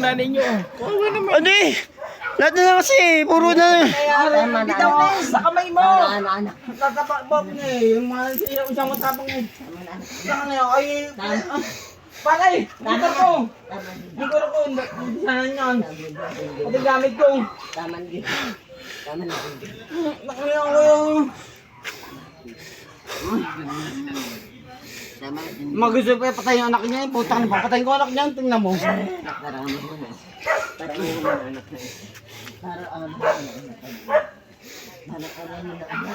nanay nyo. Kawawa naman. Ano eh? Lahat na lang kasi, puro na. Bitaw na sa kamay mo. Anak. Tatabak na eh. Yung mga siyang matapang eh. Saan na yun? Ay, palay! Dito ko! Dito ko! Saan yan? Ito gamit ko. Tama na din. Tama na din. Nakaliyan ko yung... Tama na din. Magusto pa patay yung anak niya. Putang na papatayin ko anak niya. Tingnan mo. Para ano mo na. Para ano mo na anak na. Para ano mo na anak na. Para ano mo na anak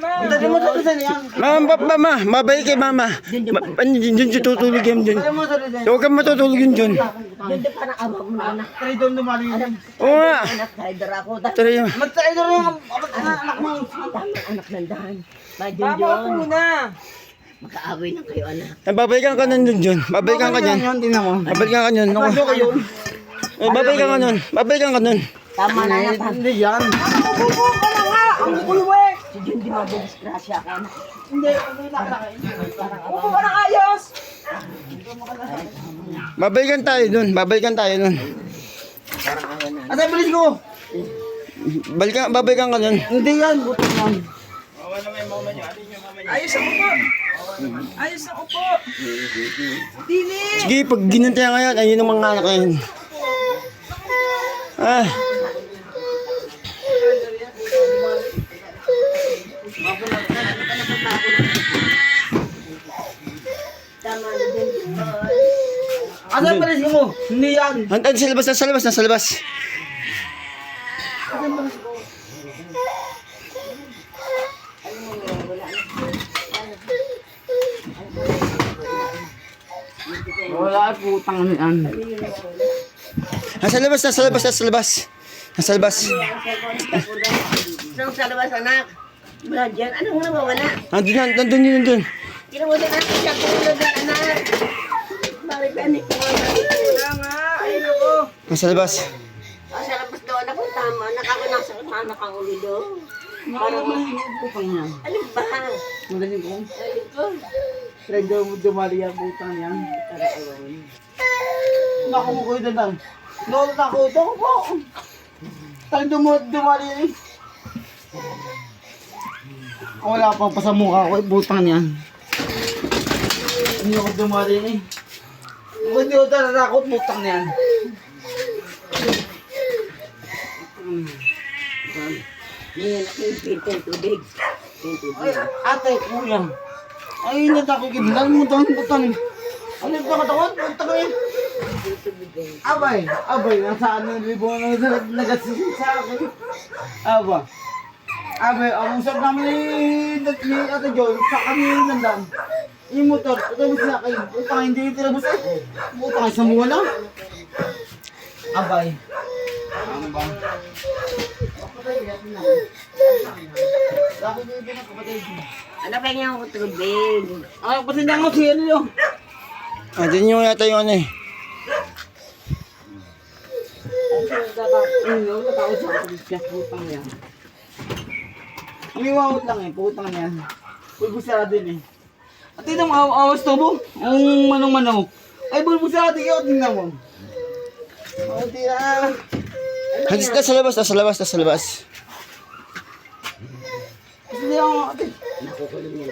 na. Dali mo sa saan yan. Mama, mabay kay mama. Dun tutulog yan dun. Dali mo sa saan. Huwag kang matutulog yun dun. Doon din para awa mo na anak. Try doon dumali yun. Oo nga. Anak, rider ako. Tara yun. Mag-try doon yung anak mo. Tama anak nandahan. May Tama Junjun. po na. Makaaway na kayo anak. Babalikan ka nun dun, Jun. Babalikan ka dyan. Tingnan mo. Babalikan ka nun. Ako. Kayo. Babalikan ka nun. Babalikan ka nun. Tama na anak. Hindi yan. Bubo ka na nga. Ang kulwe. Si Jun di mabudisgrasya ako anak. Hindi. Bubo ka na ayos. Babalikan tayo dun. Babalikan tayo nun. Parang awa na. Atay, bilis ko. Babalikan ka nun. Hindi yan. Buto yan. Ayos ang upo. Ayos ang upo. Dili. Sige, pag ginantayan ka yan, ayun ang mga anak na yun. Ah. Tama na din. Atay, bilis mo. Hindi yan. Sa labas, nasa labas, nasa labas. Wala putang ano yan. Nasa labas, nasa labas, nasa labas. Nasa labas. Saan sa labas anak? Wala dyan. Anong nawawala? Nandun yun, nandun. Kinawasan natin siya kung ulo dyan anak. Bakit panik mo anak? Wala nga. Ayun ako. Nasa labas. Sa labas doon ako tama. Nakakanasa ko anak ang ulo doon. Parang mahingi putang yan. Ano ba? Magaling ko. Ay ko. Try daw mo dumali ang putang yan. Naku mo ko yun lang. Lolo na ako. Ito ko po. Tayo dumali yan eh. Wala pang pasamukha ko. Putang yan. Hindi ako dumali yan eh. Kung hindi ko talatakot, putang yan. Yan ako yung pintel tubig. Ay, ate, kuya. Ay, natakikid. Dahil mo taon, putang. Ano yung katawan? Putang yan. Abay, nasaan ang libong na nagasin sa akin? Abay, ang usap namin ni Ate John, sa kami nandang. Yung motor, ito mo sila kayo. Putang, hindi yung tirabos eh. Putang, sa mga lang. Abay. Laki niyo yung kapatid. Ano pa niya ako tubig? Ay, kapatid niya ako siya niyo. Dun yung yata yung ano eh. Natakot sa kapatid siya. Putang yan. Ang iwawot lang eh. Putang yan. Bulbusara din eh. At ito ang awas tubo. Ang manong-manong. Ay, bulbusara din kayo. Tingnan mo. O, tira. Nasa labas, nasa labas, nasa labas. Hindi ako, ate. Nakukulong yan.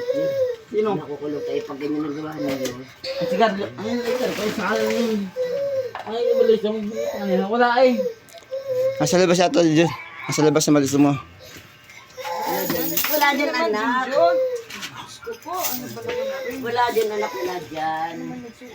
Sino? Nakukulong tayo pag ganyan nagawa niyo. Ang sigarilyo. Ay, ay, sa akin yun. Ay, bilis yung butang yan. Wala eh. Nasa labas yata dyan. Nasa labas na malis mo. Wala dyan anak. Wala dyan anak, wala dyan.